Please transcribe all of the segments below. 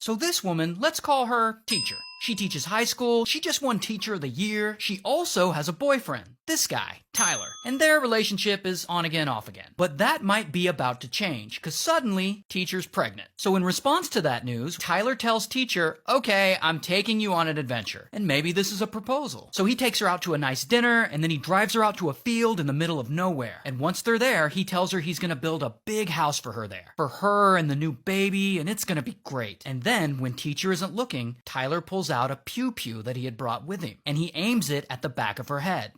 So this woman, let's call her Teacher. She teaches high school, she just won Teacher of the Year, she also has a boyfriend, this guy, Tyler, and their relationship is on again, off again. But that might be about to change, cause suddenly, Teacher's pregnant. So in response to that news, Tyler tells Teacher, okay, I'm taking you on an adventure, and maybe this is a proposal. So he takes her out to a nice dinner, and then he drives her out to a field in the middle of nowhere. And once they're there, he tells her he's gonna build a big house for her there. For her and the new baby, and it's gonna be great. And then, when Teacher isn't looking, Tyler pulls out a pew-pew that he had brought with him, and he aims it at the back of her head.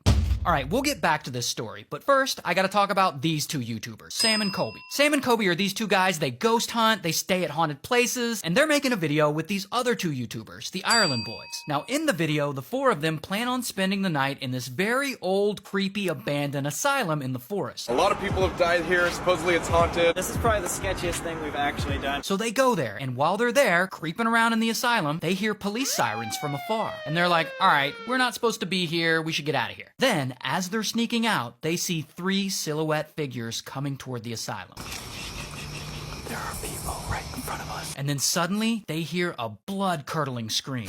Alright, we'll get back to this story, but first, I gotta talk about these two YouTubers, Sam and Colby. Sam and Colby are these two guys, they ghost hunt, they stay at haunted places, and they're making a video with these other two YouTubers, the Ireland boys. Now, in the video, the four of them plan on spending the night in this very old, creepy, abandoned asylum in the forest. A lot of people have died here, supposedly it's haunted. This is probably the sketchiest thing we've actually done. So they go there, and while they're there, creeping around in the asylum, they hear police sirens from afar. And they're like, alright, we're not supposed to be here, we should get out of here. Then, as they're sneaking out, they see three silhouette figures coming toward the asylum. There are people right in front of us. And then suddenly, they hear a blood-curdling scream.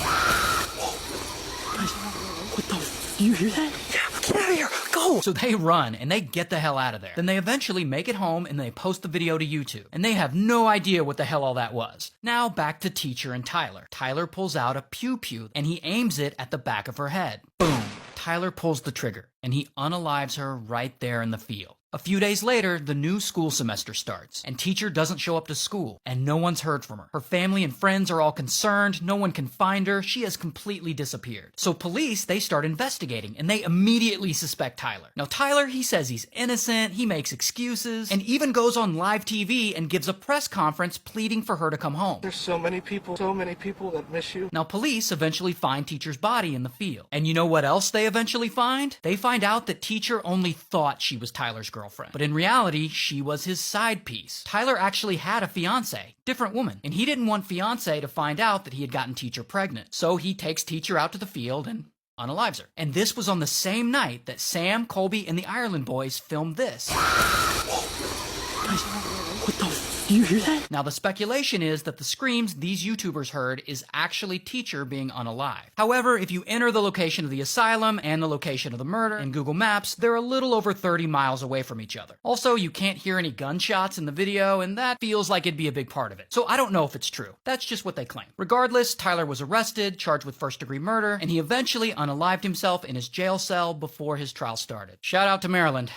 What the? Do you hear that? Yeah, get out of here! Go! So they run, and they get the hell out of there. Then they eventually make it home, and they post the video to YouTube. And they have no idea what the hell all that was. Now, back to Teacher and Tyler. Tyler pulls out a pew-pew, and he aims it at the back of her head. Boom! Tyler pulls the trigger, and he unalives her right there in the field. A few days later, the new school semester starts, and Teacher doesn't show up to school, and no one's heard from her. Her family and friends are all concerned, no one can find her, she has completely disappeared. So police, they start investigating, and they immediately suspect Tyler. Now Tyler, he says he's innocent, he makes excuses, and even goes on live TV and gives a press conference pleading for her to come home. There's so many people that miss you. Now police eventually find Teacher's body in the field. And you know what else they eventually find? They find out that Teacher only thought she was Tyler's girlfriend. But in reality, she was his side piece. Tyler actually had a fiance, different woman, and he didn't want fiance to find out that he had gotten Teacher pregnant. So he takes Teacher out to the field and unalives her. And this was on the same night that Sam, Colby, and the Ireland boys filmed this. What the? Do you hear that? Now the speculation is that the screams these YouTubers heard is actually Teacher being unalived. However, if you enter the location of the asylum and the location of the murder in Google Maps, they're a little over 30 miles away from each other. Also, you can't hear any gunshots in the video, and that feels like it'd be a big part of it. So I don't know if it's true. That's just what they claim. Regardless, Tyler was arrested, charged with first-degree murder, and he eventually unalived himself in his jail cell before his trial started. Shout out to Maryland.